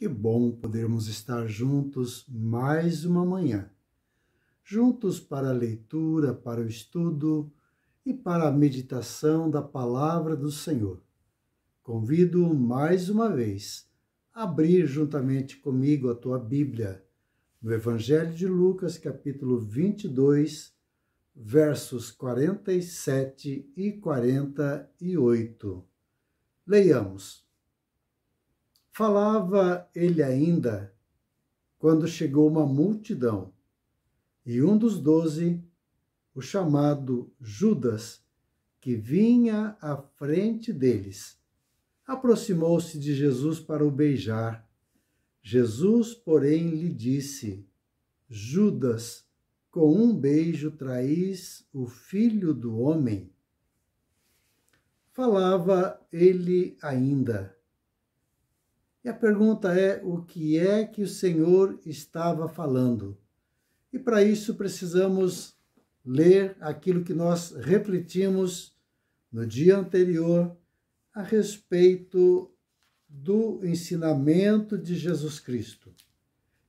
Que bom podermos estar juntos mais uma manhã. Juntos para a leitura, para o estudo e para a meditação da palavra do Senhor. Convido mais uma vez a abrir juntamente comigo a tua Bíblia no Evangelho de Lucas, capítulo 22, versos 47 e 48. Leiamos. Falava ele ainda quando chegou uma multidão, e um dos 12, o chamado Judas, que vinha à frente deles, aproximou-se de Jesus para o beijar. Jesus, porém, lhe disse: Judas, com um beijo traís o Filho do Homem? Falava ele ainda. E a pergunta é: o que é que o Senhor estava falando? E para isso precisamos ler aquilo que nós refletimos no dia anterior a respeito do ensinamento de Jesus Cristo.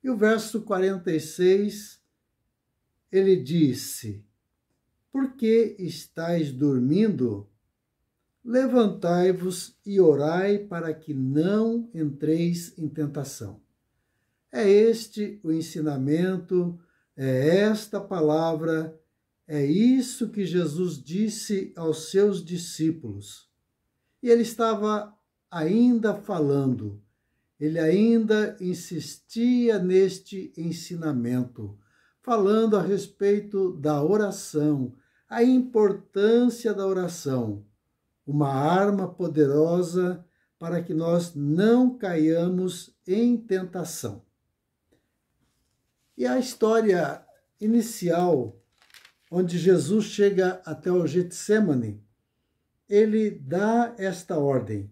E o verso 46, ele disse: Por que estáis dormindo? Levantai-vos e orai para que não entreis em tentação. É este o ensinamento, é esta palavra, é isso que Jesus disse aos seus discípulos. E ele estava ainda falando, ele ainda insistia neste ensinamento, falando a respeito da oração, a importância da oração, uma arma poderosa para que nós não caiamos em tentação. E a história inicial, onde Jesus chega até o Getsêmani, ele dá esta ordem.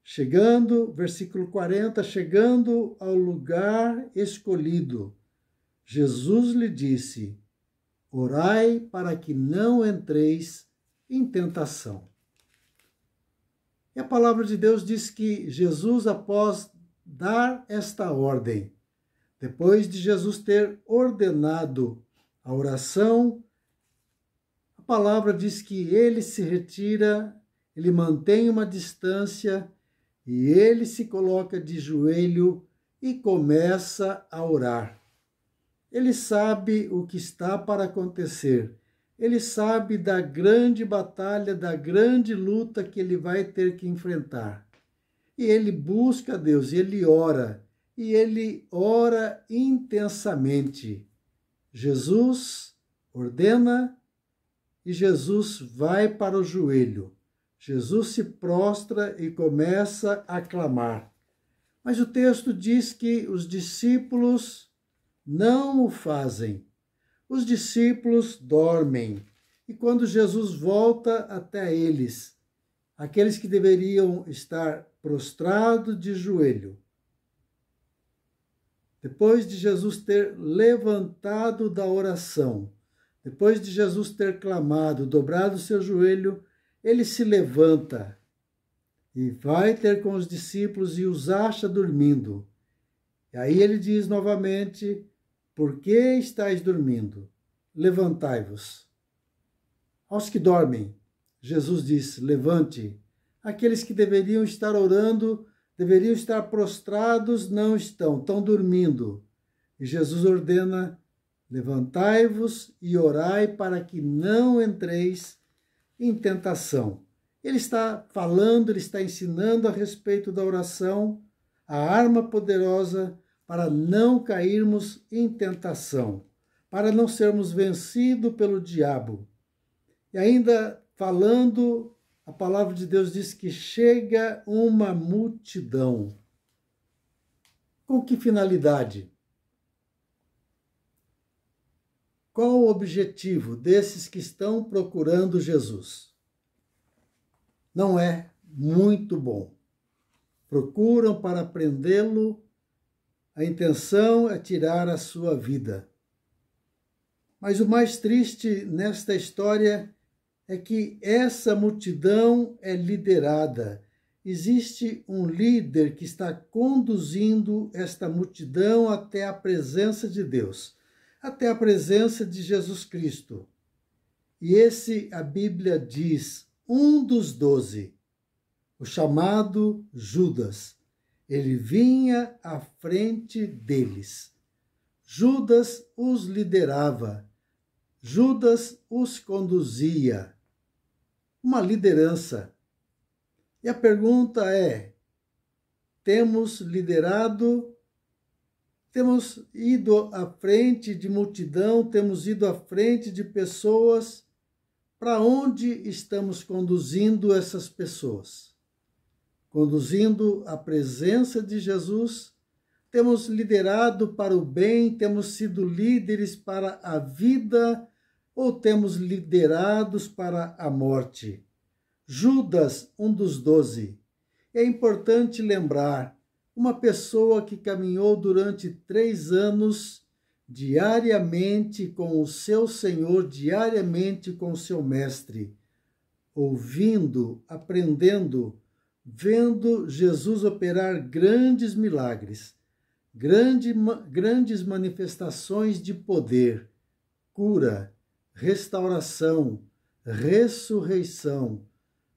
Chegando, versículo 40, chegando ao lugar escolhido, Jesus lhe disse: Orai para que não entreis em tentação. E a palavra de Deus diz que Jesus, após dar esta ordem, depois de Jesus ter ordenado a oração, a palavra diz que ele se retira, ele mantém uma distância e ele se coloca de joelho e começa a orar. Ele sabe o que está para acontecer. Ele sabe da grande batalha, da grande luta que ele vai ter que enfrentar. E ele busca a Deus, ele ora intensamente. Jesus ordena e Jesus vai para o joelho. Jesus se prostra e começa a clamar. Mas o texto diz que os discípulos não o fazem. Os discípulos dormem, e quando Jesus volta até eles, aqueles que deveriam estar prostrados de joelho, depois de Jesus ter levantado da oração, depois de Jesus ter clamado, dobrado o seu joelho, ele se levanta e vai ter com os discípulos e os acha dormindo. E aí ele diz novamente: Por que estáis dormindo? Levantai-vos. Aos que dormem, Jesus disse: Levante. Aqueles que deveriam estar orando, deveriam estar prostrados, não estão dormindo. E Jesus ordena: Levantai-vos e orai para que não entreis em tentação. Ele está falando, ele está ensinando a respeito da oração, a arma poderosa para não cairmos em tentação, para não sermos vencidos pelo diabo. E ainda falando, a palavra de Deus diz que chega uma multidão. Com que finalidade? Qual o objetivo desses que estão procurando Jesus? Não é muito bom. Procuram para prendê-lo. A intenção é tirar a sua vida. Mas o mais triste nesta história é que essa multidão é liderada, existe um líder que está conduzindo esta multidão até a presença de Deus, até a presença de Jesus Cristo. E esse, a Bíblia diz, um dos 12, o chamado Judas, ele vinha à frente deles. Judas os liderava, Judas os conduzia. Uma liderança. E a pergunta é: temos liderado, temos ido à frente de multidão, temos ido à frente de pessoas? Para onde estamos conduzindo essas pessoas? Conduzindo a presença de Jesus? Temos liderado para o bem? Temos sido líderes para a vida? Ou temos liderados para a morte? Judas, um dos 12. É importante lembrar, uma pessoa que caminhou durante 3 anos diariamente com o seu Senhor, diariamente com o seu Mestre, ouvindo, aprendendo, vendo Jesus operar grandes milagres, grandes manifestações de poder, cura, restauração, ressurreição,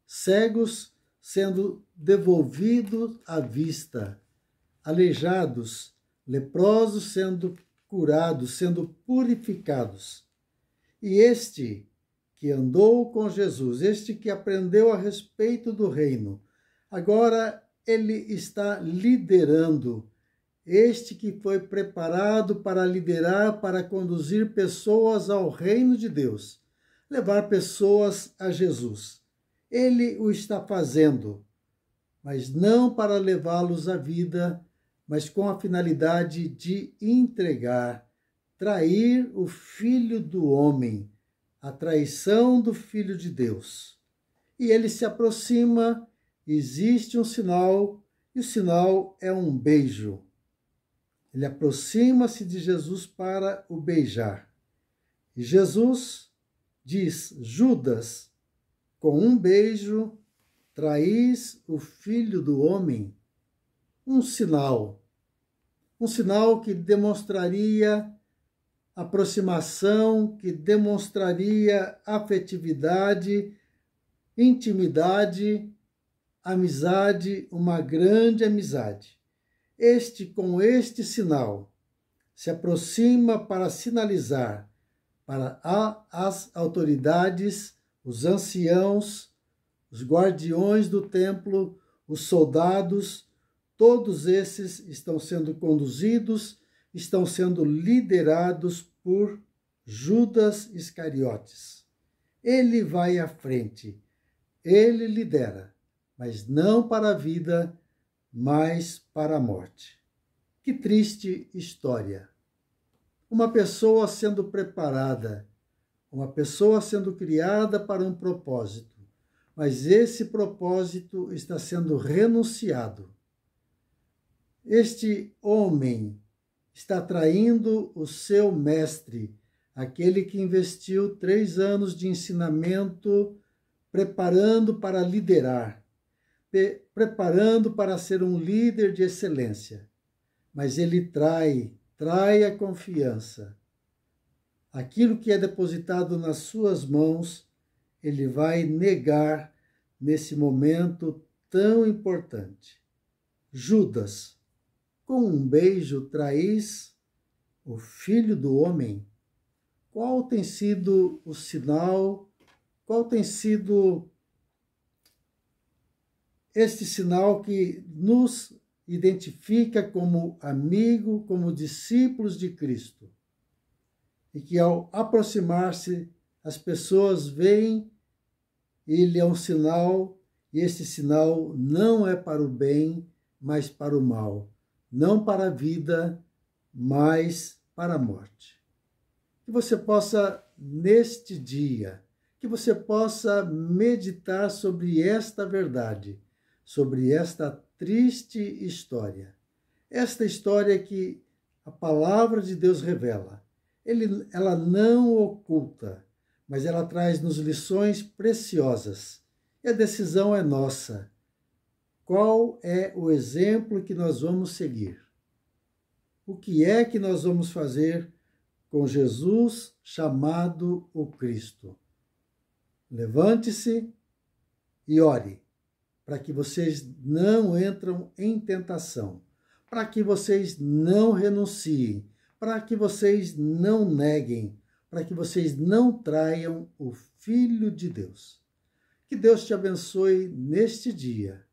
cegos sendo devolvidos à vista, aleijados, leprosos sendo curados, sendo purificados. E este que andou com Jesus, este que aprendeu a respeito do reino, agora ele está liderando, este que foi preparado para liderar, para conduzir pessoas ao reino de Deus, levar pessoas a Jesus. Ele o está fazendo, mas não para levá-los à vida, mas com a finalidade de entregar, trair o Filho do homem, a traição do Filho de Deus. E ele se aproxima, existe um sinal, e o sinal é um beijo. Ele aproxima-se de Jesus para o beijar. E Jesus diz: Judas, com um beijo, traís o Filho do homem. Um sinal que demonstraria aproximação, que demonstraria afetividade, intimidade, amizade, uma grande amizade. Com este sinal, se aproxima para sinalizar para as autoridades, os anciãos, os guardiões do templo, os soldados, todos esses estão sendo conduzidos, estão sendo liderados por Judas Iscariotes. Ele vai à frente, ele lidera, mas não para a vida, mas para a morte. Que triste história! Uma pessoa sendo preparada, uma pessoa sendo criada para um propósito, mas esse propósito está sendo renunciado. Este homem está traindo o seu mestre, aquele que investiu 3 anos de ensinamento, preparando para liderar, preparando para ser um líder de excelência. Mas ele trai a confiança. Aquilo que é depositado nas suas mãos, ele vai negar nesse momento tão importante. Judas, com um beijo traís o Filho do homem? Qual tem sido o sinal? Qual tem sido este sinal que nos identifica como amigo, como discípulos de Cristo? E que ao aproximar-se, as pessoas veem, ele é um sinal, e esse sinal não é para o bem, mas para o mal. Não para a vida, mas para a morte. Que você possa, neste dia, que você possa meditar sobre esta verdade, sobre esta triste história. Esta história que a palavra de Deus revela. Ela não oculta, mas ela traz-nos lições preciosas. E a decisão é nossa. Qual é o exemplo que nós vamos seguir? O que é que nós vamos fazer com Jesus chamado o Cristo? Levante-se e ore, para que vocês não entrem em tentação, para que vocês não renunciem, para que vocês não neguem, para que vocês não traiam o Filho de Deus. Que Deus te abençoe neste dia.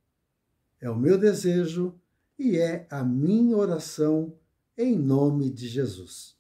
É o meu desejo e é a minha oração em nome de Jesus.